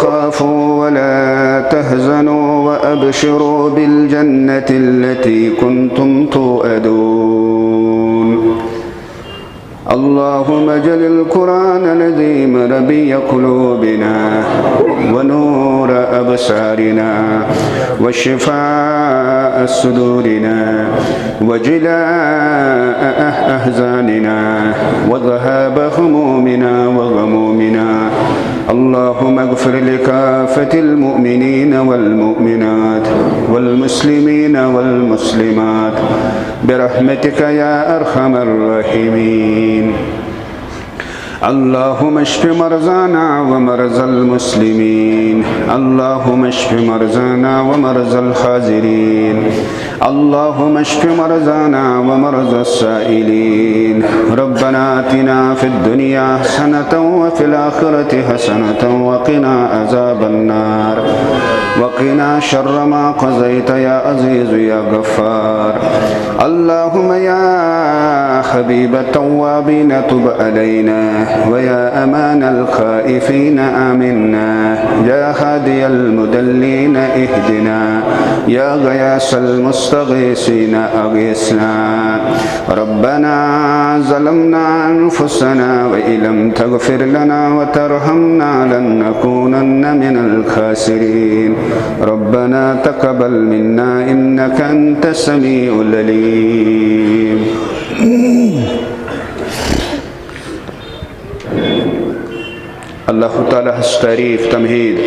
تخافوا ولا تحزنوا وأبشروا بالجنة التي كنتم توعدون اللهم اجعل القرآن العظيم ربيع قلوبنا ونور أبصارنا وشفاء صدورنا وجلاء أحزاننا وذهاب همومنا وغمومنا اللهم اغفر لكافة المؤمنين والمؤمنات والمسلمين والمسلمات برحمتك يا أرحم الراحمين اللهم اشف مرضانا ومرضى المسلمين اللهم اشف مرضانا ومرضى الحاضرين اللهم اشف مرضانا ومرضى السائلين ربنا آتنا في الدنيا حسنة وفي الآخرة حسنة وقنا عذاب النار وقنا شر ما قضيت يا عزيز يا غفار اللهم يا حبيب التوابين تب علينا ويا أمان الخائفين آمنا يا هادي المدلين اهدنا يا غياث المستغيثين أغيثنا ربنا ظلمنا أنفسنا وإن لم تغفر لنا وترحمنا لنكونن من الخاسرين ربنا تقبل منا إنك أنت السميع العليم अल्लाह ताला हस तारीफ तमहीद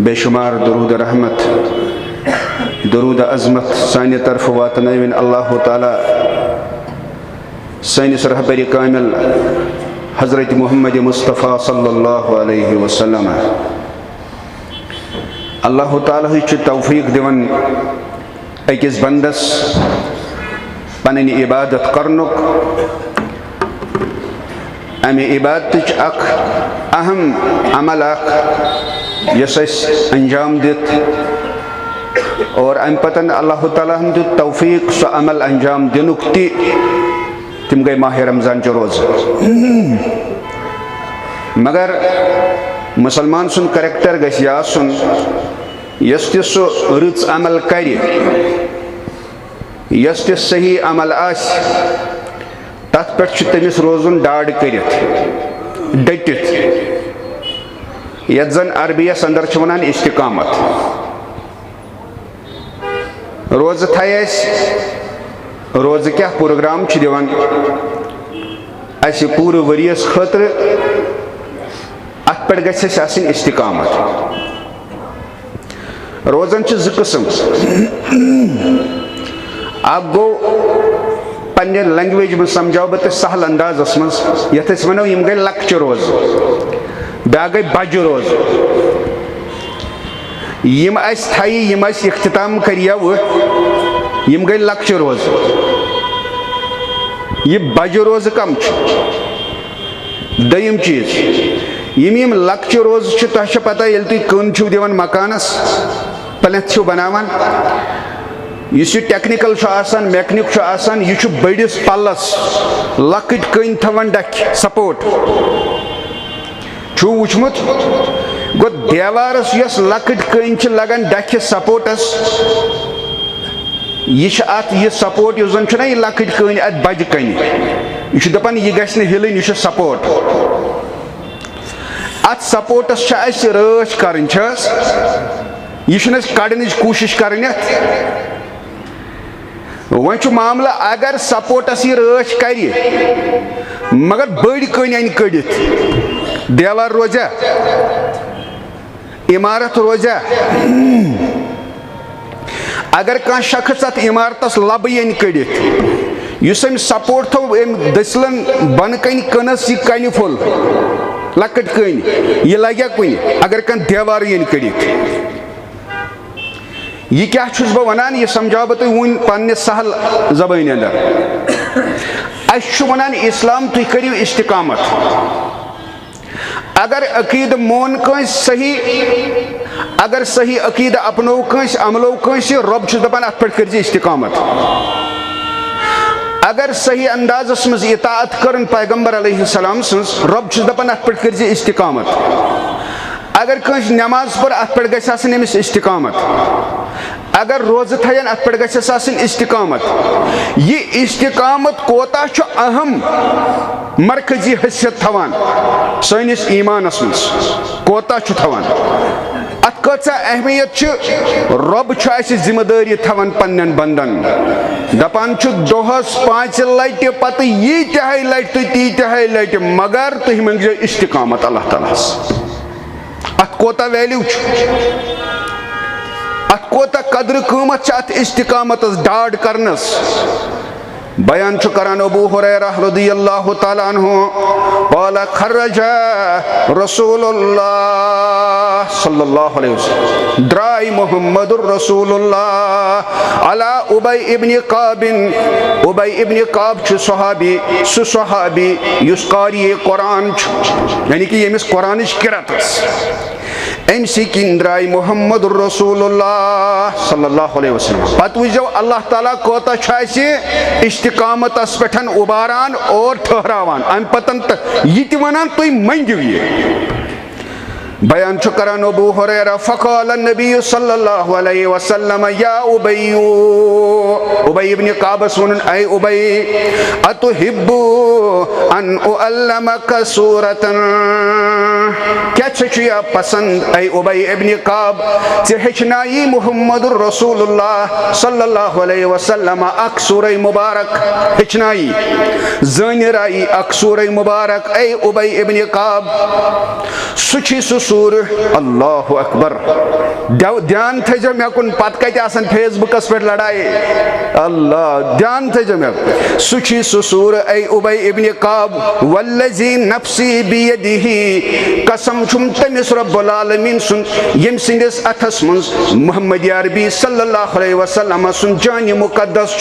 बेशुमार दरूद रहमत दरूद अज़मत सानि तरफ वातनविन अल्लाह ताला सानिस रहबर कामिल हज़रत मुहम्मद मुस्तफ़ा सल्लल्लाहु अलैहि वसल्लम अल्लाह ताला तौफीक दिवन अकिस बंदस पननि इबादत करनुक अमे इबादत अख अहम अमल यस अंजाम दित और अम पतन अल्लाह ताला दित तौफीक सो अमल अंजाम दिनुक तिम गई माह रमजान च रोज मगर मुसलमान सुन करेक्टर गस आसन यस ति सो रुच अमल कर यस ति सही अमल आस तथ पे तमिस रोजुन डाड़ कर डटित यत जन अरबियस अंदर वनान इस्तिकामत रोज थाय रोज क्या प्रोग्राम दिवान पूरे वरियस खतर अत पे गि इस्तिकामत रोजन ज किस्म अब गो पन्ने लैंग्वेज में समझाओ बत सहल अंदाजस मज यथ वनो यम गई लक्चर रोज ब्या गई बज रोज यम थी यम इख्तिताम कर यम गई लक्चर रोज यह बज रोज कम दयम चीज यम लक्चर रोज तह पता ये तुम कन दिवान मकानस प्लेथ बनावान इस टेक्निकल मैकेनिक यह बड़िस पलस लकट कन थवान डक सपोर्ट वुचमुत गो देवारस यस लकट कन लगान डक सपोर्टस यह सपोर्ट यह जन यह लकट कन अत बज कन यह दपान यह गि हिलन यह सपोर्ट अत सपोर्टस रच कर यह कड़न कोशिश कर वन मामला अगर सपोर्टस यह रच कर मगर बड़ कन अन कड़ित देवार रोजा इमारत रोजा अगर कह शख्स अत इमारतस लब अन कड़ित सपोर्ट थो दसलन बन कन कनस यह कन फुल लकट कन यह लगे कुन अगर कह देवार अन कड़ित यह क्या बह वनान यह समझाओ बह तुम पे सहल जबान अंदर वनान इस्लाम तुम करो इस्तिकामत अगर अकीद मोन कंस सही अगर सही अकीद अपनो कंस अमलो कंस रब दपान अत पे कर इस्तिकामत अगर सही अंदाजस मज इताअत कर पैगंबर अलैहिस्सलाम सन्स रब दपान अत पे कर इस्तिकामत अगर कंस नमाज पर अत पे गस आसन अमिस इस्तिकामत, अगर रोज थयन अत पे गस आसन इस्तिकामत। ये इस्तिकामत कोता छु अहम मरकजी हैसियत थवान सनिस ईमानस मज, कोता छु थवान अत कचा अहमियत छु। रब छु आसि जिम्मेदारी थवान पन्नन बंदन, दपान छु दोहस 5 लटि पत यी तहाई लटि तो ती तहाई लटि, मगर तुह मंगजो इस्तिकामत अल्लाह ताला। अत कोता वैल्यू छु, अत कोता कद्र कीमत अत इस्तिकामत डाड करनस। बयान छु करान अबू हुरैरा रदियल्लाहु ताला अन्हु क़ाल खर्रजा रसूलुल्लाह सल्लल्लाहु अलैहि वसल्लम, द्राई मुहम्मदुर रसूलुल्लाह अला उबई इब्न काब। उबई इब्न काब छु सहाबी, सु सहाबी युस कारी कुरान छु, यानी कि यमिस कुरानिश किरातस। अमि किन द्राई मुहम्मदुर रसूलुल्लाह सल्लल्लाहु अलैहि वसल्लम। पत वुजो अल्लाह ताला कोता छु आसि इस्तिकामत पेठन उबारान और ठहरावान, अम पतन ये वनान तुम मंगो ये। बयान छु करान अबू हुरैरा फ़क़ाल नबी सल्लल्लाहु अलैहि वसल्लम या उबई, उबई इब्न काबस वनुन ऐ उबई अतुहिब्बु अन उअल्लमक सूरतन, क्या छुया पसंद ऐ उबई इब्न काब जे हेचनाई मुहम्मदुर रसूलुल्लाह सल्लल्लाहु अलैहि वसल्लम अक सूरह मुबारक हेचनाई ज़निराई अक सूरह मुबारक। ऐ उबई इब्न काब सुची सूर अल्लाहु अकबर। ध्यान थो मे कुन पत कत आसन फेसबुकस पे लड़ाई, अल्लाह ध्यान थो मे सुची सूर। ऐ उबई इब्न काब वल्लज़ी नफ्सी बियदिही, कसम छुम तमिस रब्बुल आलमीन सुन यम सिंदिस अथस मज मुहम्मद अरबी सल्लल्लाहु अलैहि वसल्लम सुन जान मुकद्दस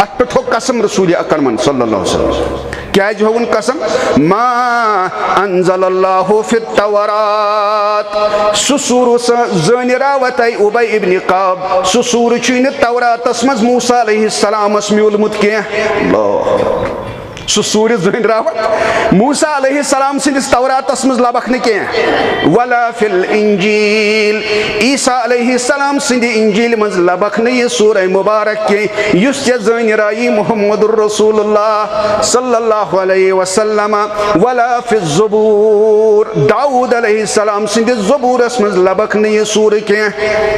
अत पे थो कसम रसूल अकरम सल्लल्लाहु अलैहि वसल्लम। क्या होवन कसम, मा अंज़लल्लाहु फित तौरात, सुसूर ज़निरावत ऐ उबई इब्न काब, सुसूर छु तौरातस मज मूसा अलैहिस्सलामस म्यूलमुत के। अल्लाह सूर ज़निरावत मूसा अलैहिस्सलाम सिंदिस तौरातस मज लबख न के। वला फिल इंजील, ईसा अलैहिस्सलाम सिंदि इंजील मज लबख न ये सूरह मुबारक के युस ज़निराई मुहम्मदुर रसूलुल्लाह सल्लल्लाहु अलैहि वसल्लम। वला फिल ज़बूर, दाऊद अलैहिस्सलाम सिंदि ज़बूरस मज लबख न ये सूर के।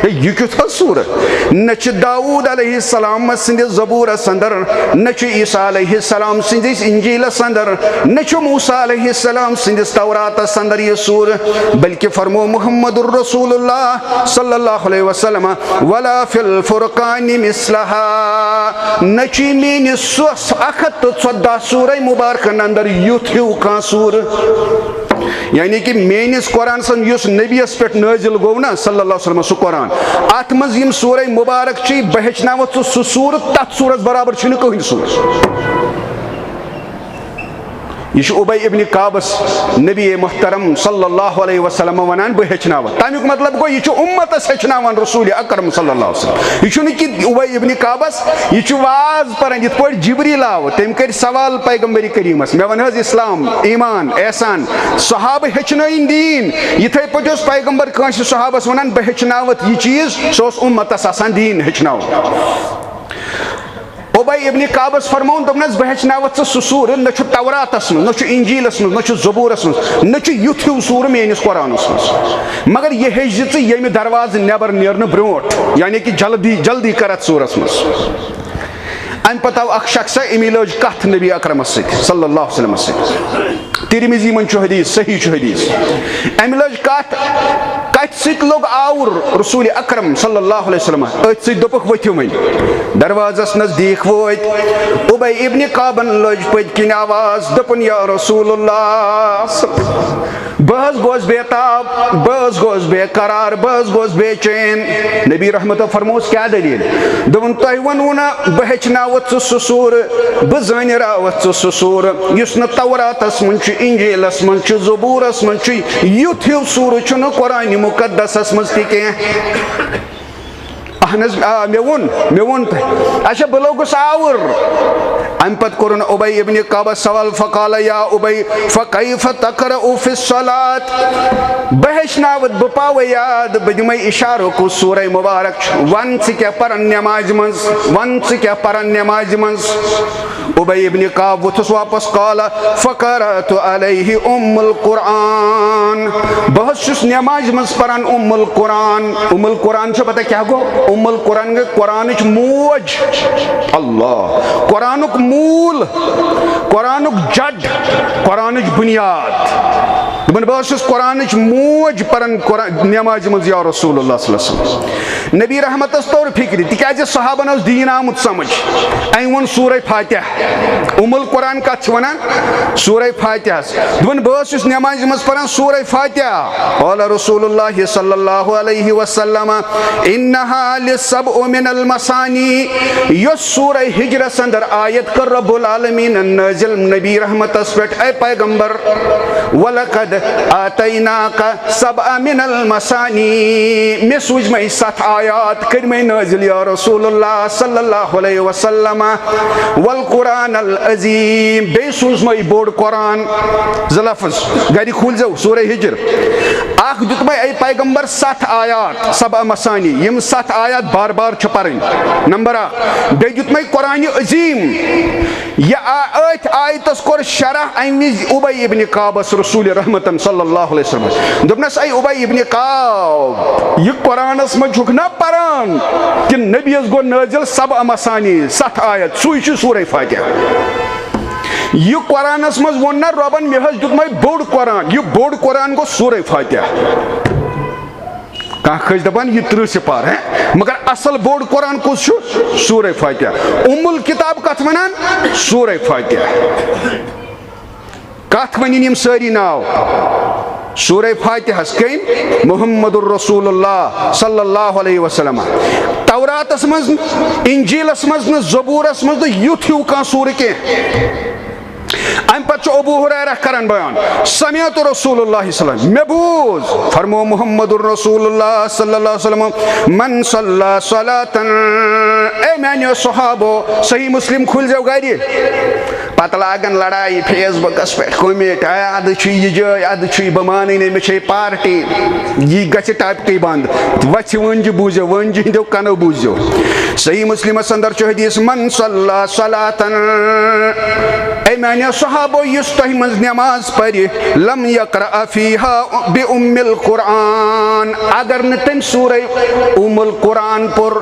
ये क्युथ सूर न च दाऊद अलैहिस्सलाम सिंदि ज़बूरस अंदर, न च ईसा अलैहिस्सलाम सिंदि इंजीलस अंदर, न छु मूसा अलैहिस्सलाम सिंदिस तौरातस अंदर ये सूर, बल्कि फरमो मुहम्मदुर रसूलुल्लाह सल्लल्लाहु अलैहि वसल्लम वला फिल फुरकान मिसलहा, न छु मेन 114 सूरह मुबारक अंदर युथ हिउ का सूर। यानी कि मेनिस कुरान सन युस नबीस पे नाजिल गो ना सल्लल्लाहु अलैहि वसल्लम सु कुरान, अत मज यम सूरह मुबारक छि बहचनावत सु सूर तत सूरत बराबर छि न कहीं सूर। यह उबई इब्न काबस नबी मुहतरम सल्लल्लाहु अलैहि वसल्लम वनान बह हेचनावन, तमिक मतलब गो यह उम्मतस हेचनावन रसूल अकरम सल्लल्लाहु अलैहि वसल्लम। यह कि उबई इब्न काबस यह वाज परन यथ पट जिब्रील आव तम कर सवाल पैगंबरी करीमस, मे वन इस्लाम ईमान एहसान सहाब हेचनाइन दीन। इथे पे पैगंबर कंस सहाबस वनान बह हेचनावत यह चीज सो उम्मतस आसान दीन हेचनाव। उबई इब्न काबस फरमौन दोपनस बह हेचनावत सु सूर, न छु तौरातस मज, न छु इंजीलस मज, न छु ज़बूरस मज, न छु युथ हिउ सूर मेनिस कुरानस मज, मगर यह हेच यमि दरवाज नेबर नेरन ब्रोट, यानी कि जल्दी जल्दी करत सूरस मज। अम पत आव शख्स अमी लज कथ नबी अकरम सल्लल्लाहु अलैहि वसल्लम, तिरमिजी मन हदीस सही हदीस, अम लज कथ कत सत लोग आवर रसूल अकरम सल्लल्लाहु अलैहि वसल्लम अथ सत दोपक वथियो वन दरवाजस नजदीक वोत। उबई इब्न काबन लज पत किन आवाज दोपन या रसूलुल्लाह, बहस गोस बेताब, बहस गोस बेकरार, बहस गोस बेचैन। नबी रहमत फरमोस क्या दलील, दोपन तह वनु ना बह हेचनावत सु सूर, बह ज़निरावत सु सूर युस न तौरातस मज, इंजीलस मज, ज़बूरस मज, युथ हिउ सूर छु न कुरान मुकद्दसस मज ति के। मे वोन अच्छा बह लोगुस आवर अम पत कोरन उबई इब्न काब सवाल फ़क़ाल या उबई फ़कैफ़ तक़रउ फ़िस्सलात बह हेचनावत बह पाव याद बह दिमै इशारो को सूरह मुबारक वन क्या परन नमाज मज वन क्या परन नमाज मज उबई इब्न काब वुथुस वापस काल फ़क़रअतु अलैहि उम्मुल कुरान बह छुस नमाज मज परन उम्मुल कुरान छ पता क्या गो उम्मुल कुरान गई कुरानिच मोज अल्लाह कुरानुक मूल कुरानुक जड कुरानिच बुनियाद बह कुरानिच मोज परन नमाज मज या रसूलुल्लाह सल्लल्लाहु अलैहि वसल्लम नबी रहमतस तौर फिक्र तिकाज सहाबन दीन आमुत समझ अम वो सूरह फातिहा उम्मुल कुरान कत वनान सूरह फातिहा दोपन बह नमाज मज परन सूरह फातिहा क़ाल रसूलुल्लाह सल्लल्लाहु अलैहि वसल्लम इन्नहा लिसब्उ मिनल मसानी यस सूरह हिजरस अंदर आयत कर रब्बुल आलमीन नाज़िल नबी रहमतस पेट ए पैगंबर वलकद आतैनाका सबअ मिनल मसानी मे सूझ में 7 आयात कर में नाज़िल या रसूलुल्लाह सल्लल्लाहु अलैहि वसल्लम वल कुरान अल अजीम बे सूझ में बोड़ कुरान ज़लफज गरी खुल जाओ सूरह हिजर आख दुत में ए पैगंबर 7 आयात सबअ मसानी यम 7 आयात बार बार छ परन नंबर 1 बे दुत में कुरान अजीम या आयतस कोर शरह अमिज उबई इब्न काबस रसूल रहमतन सल्लल्लाहु अलैहि वसल्लम दोपनस ऐ उबई इब्न काब यह कुरानस में छुक ना परन कि नबीस गो नाज़िल सबअ मसानी 7 आयत सुई छ सूरह फातिहा यह कुरानस मज वो ना रबन मे हज दुत में बोड़ कुरान यह बोड़ कुरान गो सूरह फातिहा कह दपान यह 30 सिपार है मगर असल बोड़ कुरान कुछ सूरह फातिहा उम्मुल किताब कथ वनान सूरह फातिहा कथ वनिन यम सारी नाव सूरह फातिहा कम मुहम्मदुर रसूलुल्लाह सल्लल्लाहु अलैहि वसल्लम तौरातस मज इंजीलस मज न ज़बूरस मज युथ हिउ कह सूर के अम पे अबू हुरैरा करन बयान समिअतु रसूलुल्लाह सल्लल्लाहु अलैहि वसल्लम मे बूज फरमो मुहम्मदुर रसूलुल्लाह सल्लल्लाहु अलैहि वसल्लम मन सल्ला सलातन ए मानियो सहाबो सही मुस्लिम खुल जाओ गाड़ी पत लागन लड़ाई फेसबुकस पे कमेंट अद यह जय अद बह मान मे पार्टी यह गि टापटी बंद वच वंज बूझो वंज हिंदो कनो बूझो सही मुस्लिम अंदर हदीस मन सल्ला सलातन ए मानियो सहाबो युस तह मज नमाज परि लम यक़रा फीहा बि उम्मिल कुरान अगर न तम सूरह उम्मुल कुरान पुर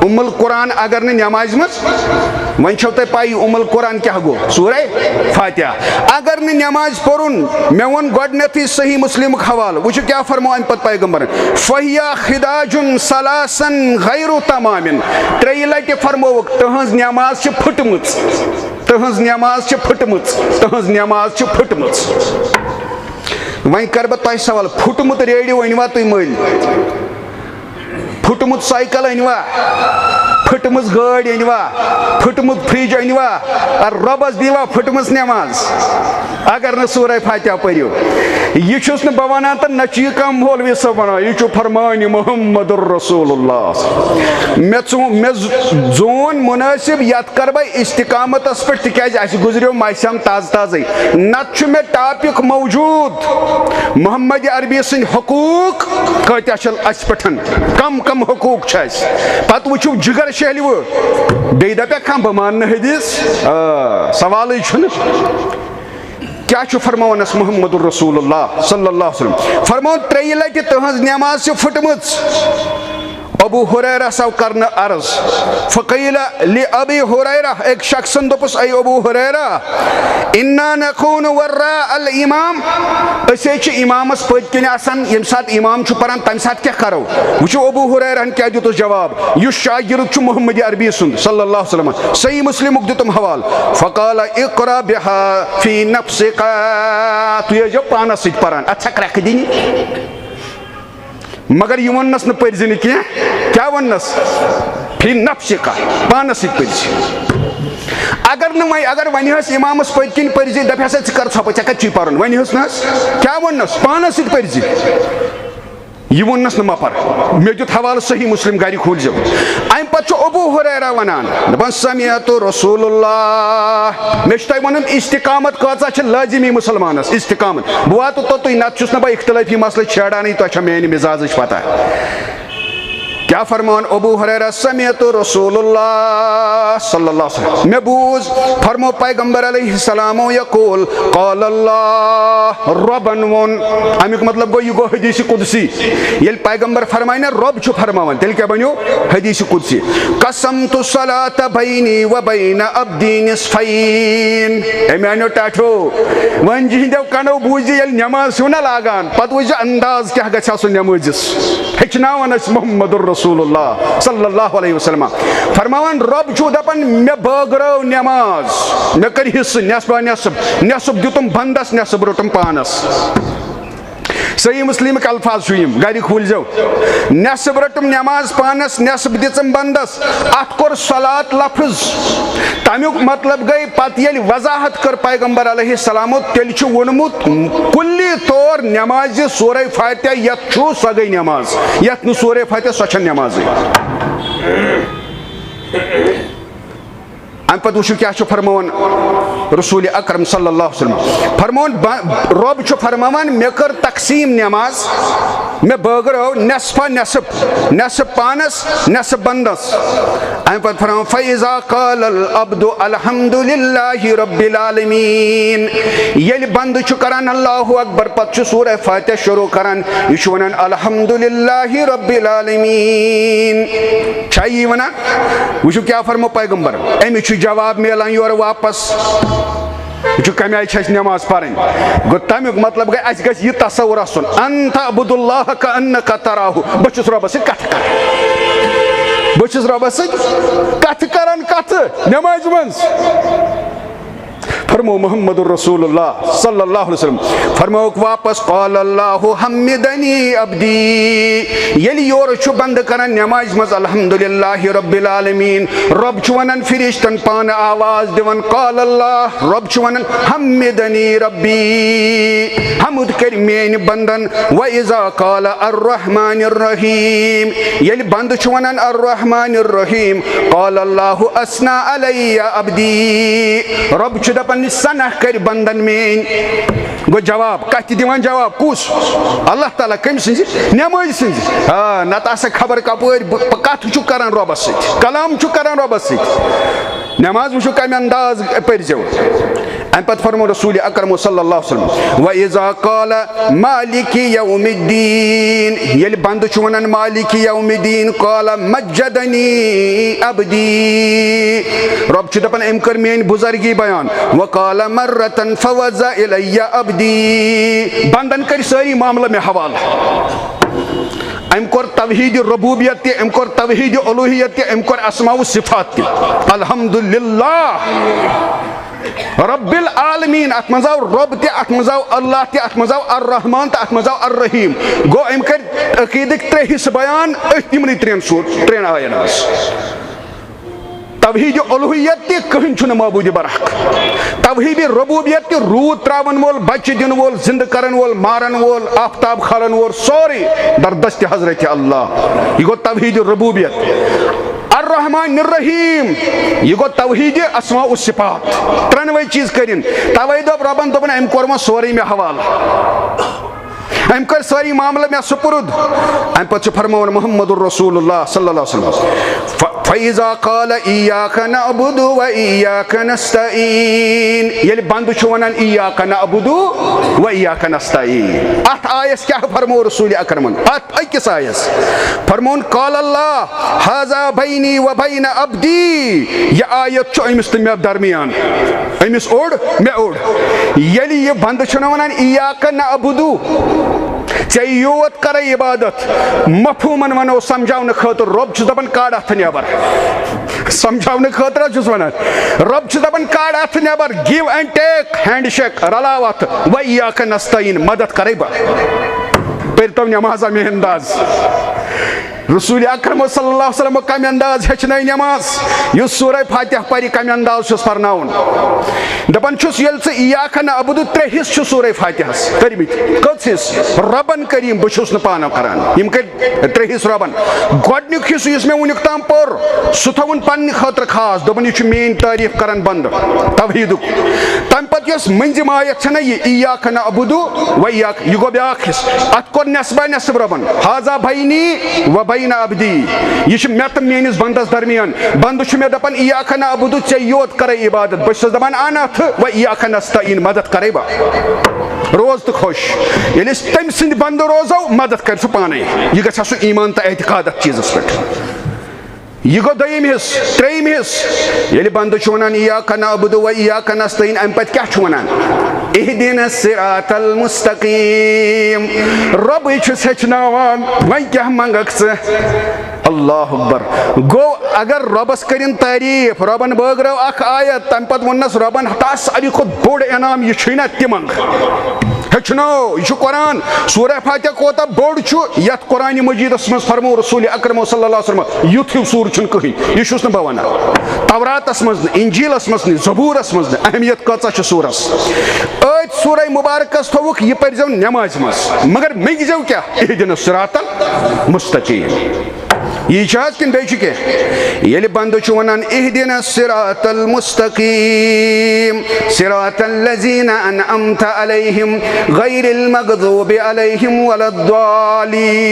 उम्मुल कुरान अगर न नमाज मज वन छो तह पाई उम्मुल कुरान क्या गो सूरह फातिहा अगर न नमाज परुन मे वन गोडनेथी सही मुस्लिम हवाल वो क्या फरमो अम पत पैगंबर फहिया खिदाजुन सलासन गैरु तमामिन 3 लटि फरमो तहज नमाज फुटमुत तहज नमाज फुटमुत तहज नमाज फुटमुत वन कर बह तह सवाल फुटमुत रेडियो अनवा तुम मल फुटमुत साइकिल अनवा फुटमस गाड़ी अनवा फुटमुत फ्रिज अनवा रबस दीवा फुटमस नमाज अगर न सूरह फातिहा पढ़ो यह बह वन तो न कह मौलवी सब वन यह फरमान मुहम्मदुर रसूलुल्लाह मे जोन मुनासिब यत कर बह इस्तिकामतस पे तिकाज गुजरो मसम ताज ताज़ नत मे टॉपिक मौजूद मोहम्मद अरबी सद हकूक कत्या पे कम कम हकूक पत वो जिगर शहलव बे दपे कह बह मान हदीस सवाल क्या फरमानस मुहम्मदुर रसूलुल्लाह सल्लल्लाहु अलैहि वसल्लम फरमान 3 लटि तहज नमाज फुटमुत अबू हुरैरा सव करन अर्ज फ़क़ील लि अबी हुरैरा एक शख्सन दोपस ऐ अबू हुरैरा इन्ना नकून वर्रा अल इमाम असे छ इमामस पदकिन आसान यम साथ इमाम छ परन तम साथ क्या करो वो अबू हुरैरा क्या दितुस जवाब युस शागिर्द छ मुहम्मद अरबी सुन सल्लल्लाहु अलैहि वसल्लम सही मुस्लिम दितुम हवाल फ़क़ाल इक़रा बिहा फी नफ्सिका तु जो पानस सित परन अच्छा क्रक दिनी मगर यह वनस न पर्जन क्या वनस फी नफ्सिका पानस पर्ज अगर न अगर वन इमामस पदकिन पर्ज दप कर छप ऐ कत पर्न वन क्या वनस पानस पर्ज यह वोनस न मपर मे दुत हवाल सही मुस्लिम गर खोलजो अम पे अबू हुरैरा वनान दपान समिअतु रसूलुल्लाह मे वन इस्तिकामत कचा लाजिमी मुसलमानस इस्तिकामत बह वात तोतुई नत छुस न बह इख्तिलाफी मसले छेड़ान तुह मेन मिजाज पता क्या फरमान अबू हुरैरा समिअतु रसूलुल्लाह सल्लल्लाहु अलैहि वसल्लम मे बूज फरमो पैगंबर अलैहिस्सलाम यकूल क़ाल अल्लाह रबन वोन अमुक मतलब गो यह गो हदीस कुदसी ये पैगंबर फरमाय ना रब छु फरमावन तेल क्या बनो हदीस कुदसी कसमतु सलात बैनी व बैन अब्दी निस्फैन एमानो टाठो वन जिंदव कनो बूज ये नमाज सुना लागान पत वज अंदाज क्या गछा सु नमाजिस हेचनावन मोहम्मदुर रसूलुल्लाह सल्लल्लाहु अलैहि वसल्लम फरमावन रब छु दपन मे बगरो नमाज मे कर हिस्स नस्बा नस्ब दुतुम बंदस नस्ब रोटुम पानस सही मुस्लिम के अल्फाज छुम गर खोल जो नस्ब रटुम नमाज पानस नस्ब दिचम बंदस अत कोर सलात लफ्ज तमुक मतलब गई पत ये वजाहत कर पैगंबर अलैहिस्सलाम तेल वोनमुत कुल्ली तौर नमाज सूरह फातिहा यत छु सो गई नमाज यत न सूरह फातिहा सो छ नमाज अम पे वो क्या फरमान रसूल अकरम सल्लल्लाहु अलैहि वसल्लम फरमान रब फरमान मे कर तकसीम नमाज मे बगरो नस्फा नस्ब पानस नस्ब बंदस अम पे फरमान फैज़ा क़ाल अल अब्दु अल्हम्दुलिल्लाहि रब्बिल आलमीन ये बंद करान अल्लाहु अकबर पत सूरह फातिहा शुरू करान यह वनान अल्हम्दुलिल्लाहि रब्बिल आलमीन चाहिए वना वो क्या फरमो पैगंबर अमिक जवाब मिलान योर वापस कम आय नमाज पढ़न गो तमुक मतलब गई अस गि तसव्वुर आसन अंत अबुदुल्लाह का अन्नका तराहु बस रबस कथ कर बस रबस कथ करन कथ नमाज मज फरमो मोहम्मदुर रसूलुल्लाह सल्लल्लाहु अलैहि वसल्लम फरमो वापस क़ाल अल्लाहु हम्मिदनी अब्दी ये योर छु बंद करन नमाज मज अल्हम्दुलिल्लाहि रब्बिल आलमीन रब छु वनन फरिश्तन पान आवाज दिवन क़ाल अल्लाह रब छु वनन हम्मिदनी रब्बी हमद कर मेन बंदन व इज़ा क़ाल अर्रहमानिर रहीम ये बंद छु वनन अर्रहमानिर रहीम क़ाल अल्लाहु अस्ना अलैया अब्दी रब छु दपन सना कर बंदन मेन गो जवाब कत दिवान जवाब कुस अल्लाह ताला कम सज नमाज सज नत आसा खबर कपर कत छु करान रबस सत कलाम छु करान रबस सत नमाज वो कम अंदाज पर्जो अम पे फरमो रसूल अकरम सल्लल्लाहु अलैहि वसल्लम व इज़ा क़ाल मालिकी यौमिद्दीन ये बंद छु वनान मालिकी यौमिद्दीन क़ाल मज्जदनी अब्दी रब छु दपन अम कर मेन बुजुर्गी बयान व क़ाल मर्रतन फवज़ा इलैया अब्दी बंदन कर सारी मामला में हवाला अम कोर तवहीद रबूबियत अम कोर तवहीद उलूहियत अम कोर अस्मा व सिफात अल्हम्दुलिल्लाह रब्बिल आलमीन अत मजाव रब ते अत मजाव अल्लाह ते अत मजाव अर रहमान ते अत मजाव अर रहीम गो अम कर अकीदक त्रे हिस्स बयान तिमन त्रेन आयन तवहीद उलूहियत कहीं छुन मबूद बरहक तवहीद रबूबियत रूद त्रावन वोल बच्चे दिन वोल जिंद करन वोल मारन वोल आफ्ताब खालन वोल सोरी दरदस्त हजरत अल्लाह ये गो तवहीद रबूबियत अर रहमान रहीम ये गो तवहीद अस्मा व सिफात त्रनवे चीज करिन तवै दोप रबन दोपन अम कोरमा सोरी में हवाला अम कर सारी मामला में सुपुरुद अम पे फरमान मोहम्मदुर रसूलुल्लाह सल्लल्लाहु अलैहि वसल्लम फैज़ा क़ाल इय्याका नअबुदु व इय्याका नस्तईन ये बंद छु वनान इय्याका नअबुदु व इय्याका नस्तईन अत आयस क्या फरमो रसूल अकरम अत अकिस आयस फरमान क़ाल अल्लाह हाज़ा बैनी व बैन अब्दी ये आयत छु अमिस ते मे दरमियान अमिस ओड मे ओड यलि ये बंद छु वनान इय्याका नअबुदु चे योत कर इबादत मफहूमन वनो समझावन खतर रब छु दपन काड अथ नेबर समझावन खतर छुस वनान रब छु दपन काड अथ neighbour give and take handshake रलावत व इय्याका नस्तईन मदद करे बा परतव नमाज में अंदाज रसूल अकरम सल्लल्लाहु अलैहि वसल्लम कम अंदाज हेचन नमाज युस सूरह फातिहा परि कम अंदाज छुस परनाउन दपन छुस यल से इय्याका नअबुदु त्रे हिस छु सूरह फातिहा करमित कत हिस रबन करीम बछुस न पाना करान यम कर त्रे हिस रबन गोडनिक हिस यस मे उनिक ताम पर सुथवन पन्न खतर खास दपन यु मेन तारीफ करन बंद तौहीद तम पत यस मंजिम आयत छना ये इय्याका नअबुदु व इय्याक यु गो ब्याख हिस अत को नस्बा नस्ब रबन हाजा बैनी व बैन अब्दी यह मे तो मेनिस बंदस दरमियान बंद मे दपान इय्याका नअबुदु चे योत करे इबादत बस दपान अनाथ व इय्याका नस्तईन मदद करे बा रोज तो खुश ये तम सिंद बंद रोजो मदद कर सह पाने यह गसा सह ईमान तो एतकाद चीजस पे यह गो दयम हिस त्रेम हिस ये बंद वन इय्याका नअबुदु व इय्याका नस्तईन अम पे क्या वनान इहदिना सिरातल मुस्तकीम रब हेचनावान वन क्या मंगक अल्लाह अकबर गो अगर रबस करिन तारीफ रबन बगरव अख आयत तम पत वनस रबन हता सारी खुद बोड़ इनाम यह ना तिमंग हेचनो यह कुरान सूरह फातिहा कोता बोड़ यत कुरान मजीदस मज फरमो रसूल अकरम सल्लल्लाहु अलैहि वसल्लम युथ सूर कहीं यह छुस न वन तवरातस मज इंजीलस मज ज़बूरस मज अहमियत कचा सूरस अत सूरह मुबारकस थोक यह पर्जो नमाज मज मगर मंगजो क्या इहदिना सिरातल मुस्तकीम यह कि ये बंद वन इहदिना सिरातल मुस्तकीम सिरातल लज़ीना अनअमत अलैहिम गैरिल मग़ज़ूबि अलैहिम वलद्दालीन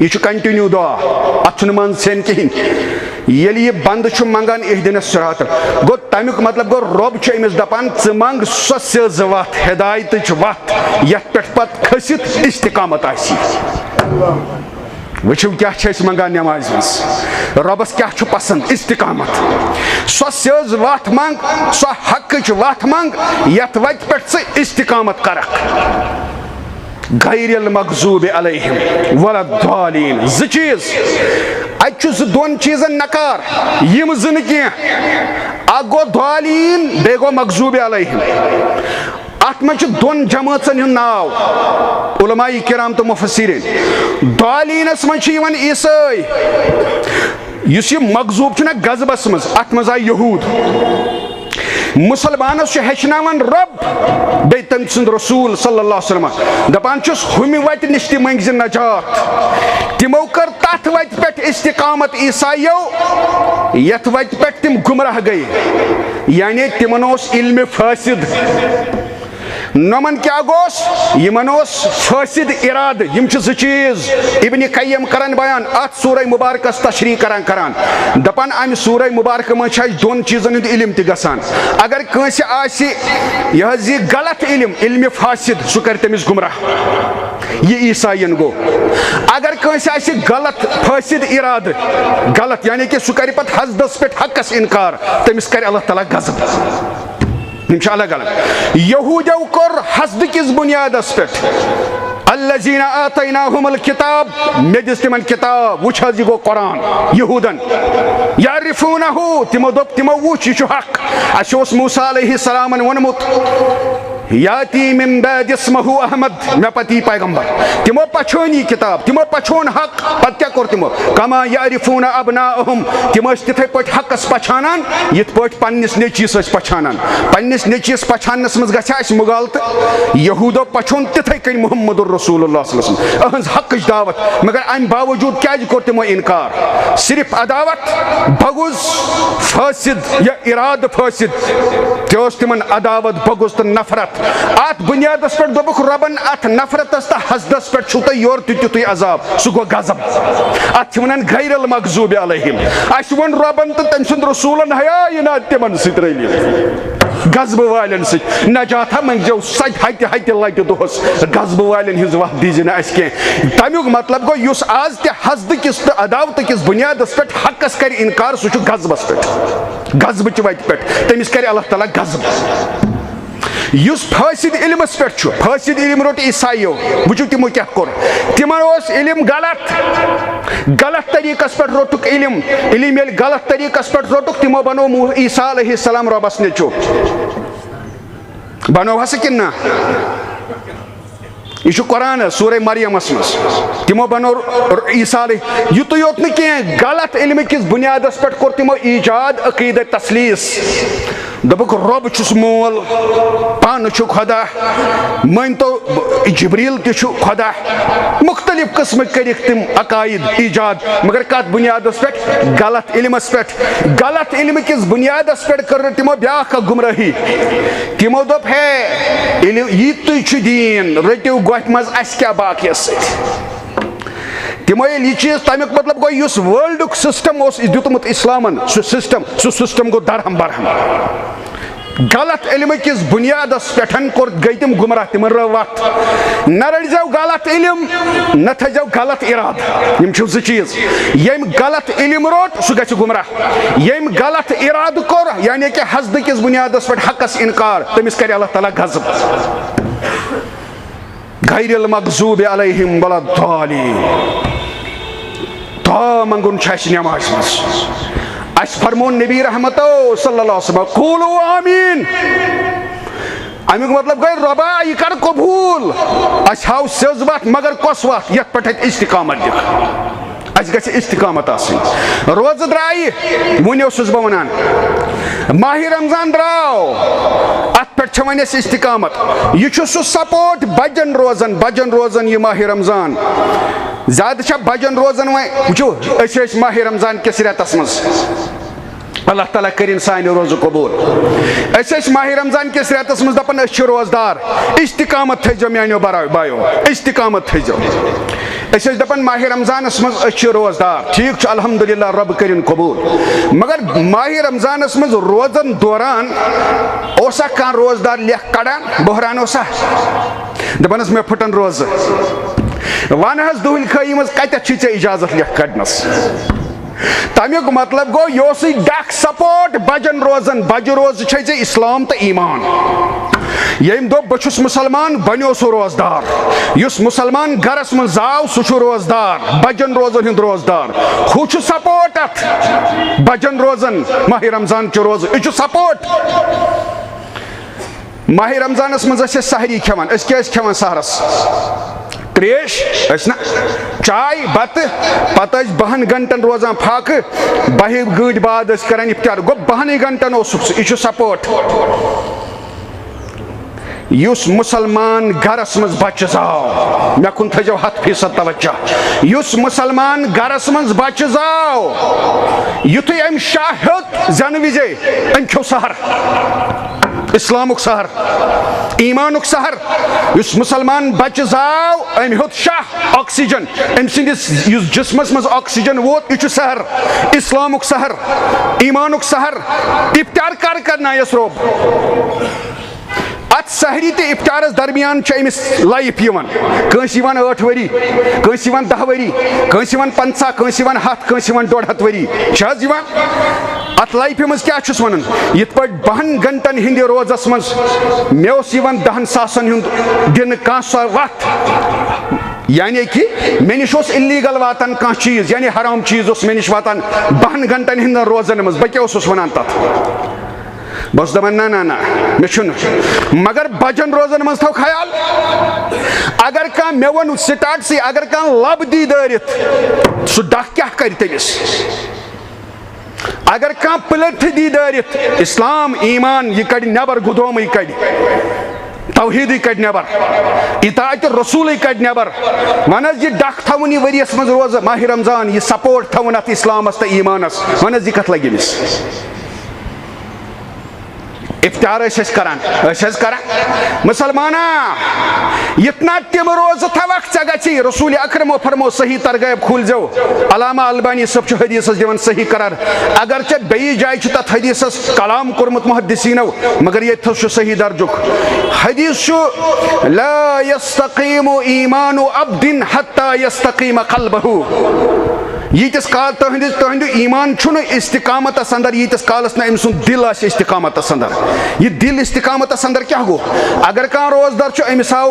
यह कंटिन्यू दुआ अत मन सेन कहीं ये बंद मंगान इहदिना सिरातल गो तमिक मतलब गो रब अमिस दपान च मंग सो सेज वत हिदायत वत यथ पे पत खसित इस्तिकामत आसी वुचो क्या मंगान नमाज मज रबस क्या पसंद इस्तिकामत सो सेज वत मंग सो हक वत मंग यथ वत पे च इस्तिकामत करक गैरिल मग़ज़ूबि अलैहिम वलद्दालीन ज चीज अत दोन चीजन नकार यम जन कह गो दालीन बे गो मग़ज़ूबि अलैहिम अत मज दोन जमातन हुंद नाव उलमाए किराम तो मुफस्सिरीन दालीनस मज ईसाई यह मग़ज़ूब ना गज़बस मज अत मज आय यहूद मुसलमानस हेचनावन रब बे तम सुंद रसूल सल्लल्लाहु अलैहि वसल्लम दपान हुम वत निश ति मंगज नजात तिमो कर तथ वत पे इस्तिकामत ईसाइयों यथ वत पे तिम गुमराह गए यानी तिमन इल्म फासिद नमन क्या गोस यमन फासिद इराद यम ज चीज इब्न क़य्यिम करान बयान अत सूरह मुबारकस तशरीह करान दपान अम सूरह मुबारक मज दोन चीजन हुंद इल्म ति गसान अगर कंसे आसि यह गलत इल्म फासिद सह कर तमिस गुमराह यह ईसाइन गो अगर कंसे आसि गलत फासिद इराद गलत यानी कि सह कर पत हसदस पे हकस इनकार तमिस कर अल्लाह ताला गज़ब अलग अलग यहूदो कोर हसद किस बुनियादस पे अल्लज़ीना आतैनाहुमुल किताब मे दिस तिमन किताब वुछ हज गो कुरान यहूदन यारिफूनहु तिमो दोप तिमो वुछ यह हक अस मूसा अलैहिस्सलाम वनमुत याती मिन बाद इस्महु अहमद मे पति पैगंबर तिमो पछोनी किताब तिमो पछोन हक पत क्या कर तिमो कमा यारिफून अबनाअहुम तिमो तिथे पट हकस पछानान यथ पट पन्निस नेचीस पछानान पन्निस नेचीस पछानस मज गछा अस मुगालत यहूदो पछोन तिथे कन मुहम्मदुर रसूलुल्लाह सल्लल्लाहु अलैहि वसल्लम अहंज हक दावत मगर अम बावजूद क्या कर तिमो इनकार सिर्फ अदावत बगुज फासिद या इराद फासिद त्योस तिमन अदावत बगुज तो नफरत अत बुनियादस पे दोबुक रबन अत नफरतस तो हसदस पे छु तुह योर तुत अजाब सह गो गज़ब अत वन गैरिल मग़ज़ूबि अलैहिम अस वन रबन तो तम सुंद रसूलन हया ना तिमन सत रली गज़ब वालन सत नजात मंगजो सत हत हत लट दोहस गज़ब वालन हिज वह दीज ना अस कह तमुक मतलब गो युस आज ते हसद किस तो अदावत किस बुनियादस पे हकस कर इनकार सह गज़बस पे गज़ब वत पे तमिस कर अल्लाह ताला गज़ब युस फासिद इल्मस पे फासिद इल्म रोट ईसाइयों वुचो तिमो क्या कोर तिमन इल्म गलत तरीकस पे रोटुक इल्म गलत तरीकस पे रोटुक तिमो बनो ईसा अलैहिस्सलाम रबस नेचो बनो हस कि ना यह कुरान सूरह मरियमस मस तिमो बनो ईसा युत योत न कह गलत इल्म किस बुनियाद पे कोर तिमो ईजाद अकीद तसलीस दबुक रब छुस मोल पान छु खुदा मन तो जिब्रील ते छु खुदा मुख्तलिफ किस्म कर तिम अकायद ईजाद मगर कत बुनियाद पे गलत इल्मस पे गलत इल्म किस बुनियाद पे कर तिमो ब्या गुमराही तिमो दप है यी छु दीन रटिव गोथ मज अस क्या बाकियस तिमो यह चीज तमिक मतलब गो युस वर्ल्ड सिस्टम दुतमुत इस्लामन सु सिस्टम गो दरहम बरहम गलत इल्म किस बुनियाद पे कोर गई तिम गुमराह तिम वत न रटो गलत इल्म न थो गलत इराद यम ज चीज यम गलत इल्म रोट सह ग गुमराह यम गलत इराद कोर यानी कि हसद किस बुनियाद पे हकस इनकार तमिस कर अल्लाह ताला गजब गैरिल मगजूब अलैहिम वलद्दालिन मंगुन नमाज मस अस फरमोन नबी रहमतो सल्लल्लाहु अलैहि वसल्लम कूलू आमीन अमुक मतलब गई रबा यह कर कबूल अस हाव सेज वत मगर कस वत यथ पे इस्तिकामत दिख अस गछ इस्तिकामत आसनी रोज द्राय वुन बह वनान माह रमजान द्राव अत पे वन इस्तिकामत यह सह सपोर्ट बजन रोजन यह माह रमजान ज्यादा बजन रोजन वो माह रमजान किस रेतस मज अल्लाह ताला करिन सान रोज़ कबूल माह रमजान किस रेतस मज दपन रोजदार इस्तिकामत थो मानो बायो इस्तिकामत थो दपन माह रमजानस मज रोजदार ठीक अल्हम्दुलिल्लाह रब करिन कबूल मगर माह रमजानस मज रोजन दौरान ओसा कह रोजदार लेख कड़ान बहरान ओसा दपनस मे फुटन रोज वन हज दुहल खई मज कत इजाजत लेख कड़नस तमिक मतलब गो यह डक सपोर्ट बजन रोजन बज रोज इस्लाम तो ईमान यम दो बहुस मुसलमान बनो सह रोजदार युस मुसलमान गरस मज जाव सह रोजदार बजन रोजन हिंद रोजदार हु सपोर्ट अथ बजन रोजन माह रमजान च रोज यह सपोर्ट माह रमजानस मज सहरी खेवान क्या खेवान सहरस त्रेश ना चाय बत पत 12 घंटन रोजान फाक 12 गंट बाद करान इफ्तार गो 12 घंटन यह सपोर्ट युस मुसलमान गरस मज बच जाव मे कुन थो 100% तवज्जो युस मुसलमान गरस मज बच जाव युथु अम शाह जन विजे अम खो सहर इस्लामुक सहर ईमानुक सहर युस मुसलमान बच जाव अम होत शाह ऑक्सीजन अम सिंदिस युस जिस्मस मज ऑक्सीजन वोत यह सहर इस्लामुक सहर ईमानुक सहर इफ्तार कर करना यस रोब अत सहरी तो इफ्तारस दरमियान अमिस लाइफ कंस 8 वरी कंस 10 वरी कंस 50 कंस 100 कंस 150 वरी अत लाइफ मज क्या वन यथ पे 12 घंटन हिंद रोजस मज मे 10 सासन दिन कह सो वत यानी कि मे निश इलीगल वातान कह चीज यानी हराम चीज मे निश वातान 12 घंटन हिंद रोजन मज बह क्या वनान तथ बस दपान ना ना ना मे मगर बजन रोजन मज थो ख्याल अगर कह मे वो स्टार्ट से अगर कह लब दी दारित सह डह क्या कर तमिस अगर कह प्लथ दी दारित इस्लाम ईमान यह कड़ नबर गुदोम यह कड़ तौहीद कड़ नबर इताअत रसूल कड़ नबर वन यह डख थवन यह वरियस मज रोज माह रमजान यह सपोर्ट थवन अत इस्लामस तो ईमानस वन यह कत लगे अमिस इफ्तार करान मुसलमाना इतना तिम रोज थवक गे रसूल अकरमो फरमो सही तरगैब खुल जो अलामा अलबानी सब हदीस दिवन सही करार अगर चे बी जाय तथ हदीस कलाम कोरमुत मुहद्दिसीनो मगर ये थो सही दर्जुक हदीस ला यस्तकीमु ईमानु अब्दिन हत्ता यस्तकीम कल्बहु यीतिस काल तुहंद ईमान इस्तिकामत अंदर यीतिस कालस ना अम दिल इस्तिकामत अंदर यह दिल इस्तिकामत अंदर क्या गो अगर कह रोजदार अमिस आव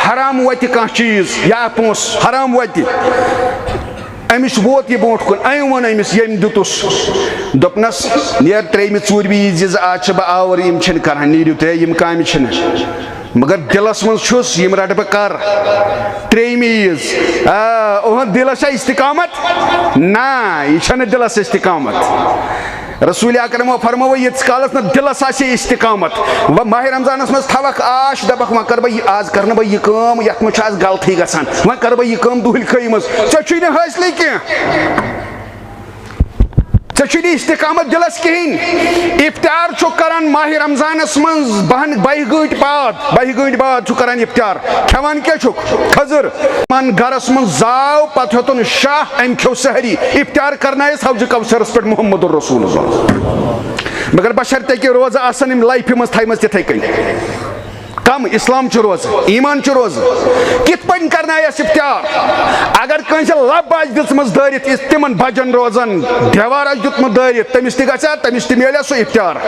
हराम वत कह चीज या पोस हराम वत अमिस वोत यह ब्रोट कुन अम वन अमिस यम दुतुस दोपनस नेर त्रेमि 4 आज बह आवर यम करान नीरियो ते यम काम मगर दिलस मज यम रट बह कर त्रेमीज दिलस इस्तिकामत ना यह दिलस इस्तिकामत रसूल अकरमो फरमो यीस कालस न दिलस आसे इस्तिकामत व माह रमजानस मज थवक आश दपक वन कर बह आज कर बह यह काम यथ मज आज गलती गसान वन कर बह यह काम दुहल खई मज ऐ हासिल कह ऐ इस्तिकामत दिलस कहें इफ्तार करान माह रमजानस मज 12 घंटे बाद करान इफ्तार खेवान क्या खजर मन गरस मज जाव पत हेतुन शाह अम खो सहरी इफ्तार करना हवज कौसरस पे मोहम्मद रसूल मगर बशर्ते कि रोजा आसन लाइफ मज थम तिथे कन कम इस्लाम रोज ईमान रोज कित पे करना इफ्तार अगर कंस लब आज दिम दारित तिम बजन रोजान देवार आज दुत दारित तमिस तमिस मिले सह इफ्तार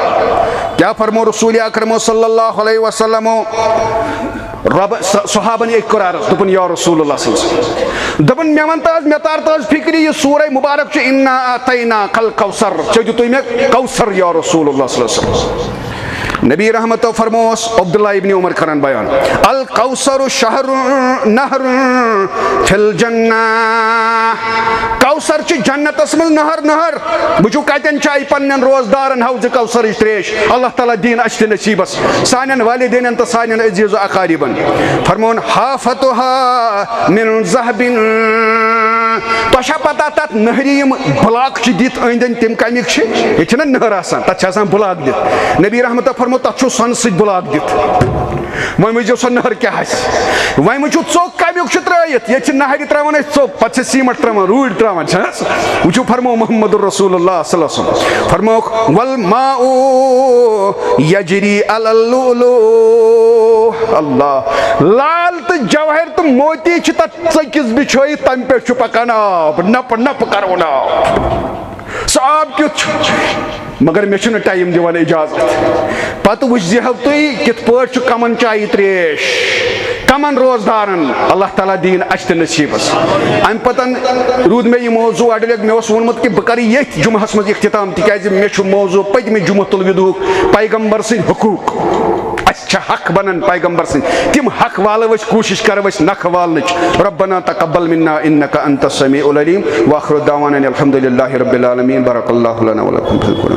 क्या फरमो रसूल अकरम सल्लल्लाहु अलैहि वसल्लम रब सहाबन एक करारस दुपन या रसूलुल्लाह दपन मे वन ताज मे तार ताज फिक्री यह सूरह मुबारक इन्ना आतैना कल कौसर दितु मे कौसर या रसूलुल्लाह नबी रहमत फरमोस अब्दुल्लाह इब्न उमर करन बयान अल कौसर शहर नहर फिल जन्नह कौसर जन्नतस मज नहर नहर बुझु कतन चाय पन्न रोजदारन हौज कौसर त्रेश अल्लाह ताला दीन अश्त नसीबस सानन वालिदैन तो सानन अजीज अकारिबन फरमोन हाफतुहा मिन ज़हबिन तोशा पता तत नहरी ब्लॉक दित अंदन तम कमिक ये नहर आसान तथा ब्लॉक दित नबी रहमत फरमो तथ सन सत ब्लॉक दित वो वो सो नहर क्या वो वो चौक कमिक त्रत ये नहर त्रावान चौक पे सीमेंट त्रावान रूड़ त्रावान वो फरमो मोहम्मद रसूलुल्लाह सल्लल्लाहु अलैहि वसल्लम फरमो वल माउ यजरी अलल लुलु अल्लाह लाल तो जवाहर तो मोती तथ चकिस बिछो तम पे पकान नप नप करो साब क्युत मगर मे टाइम दिवान इजाजत पत वह तुम कित पे कमन चाय त्रेश कमन रोजदारन अल्लाह ताला दीन अश्त नसीबस अम पतन रूद मे यह मौजू अडल मे वोनमुत कि बह कर ये जुमहस मज इख्तिताम तिकाज मे मौजू पतम जुमह तुलविदु पैगम्बर सिंद हुकूक अच्छा हक बनन पैगम्बर सिंद तिम हक वाल कोशिश कर नख वाल रब्बना तकब्बल मिन्ना इन्नका अंतस समीउल अलीम व आखिरु दावाना अल्हम्दुलिल्लाहि रब्बिल आलमीन बरकल्लाहु लना व लकुम फिल कुरान।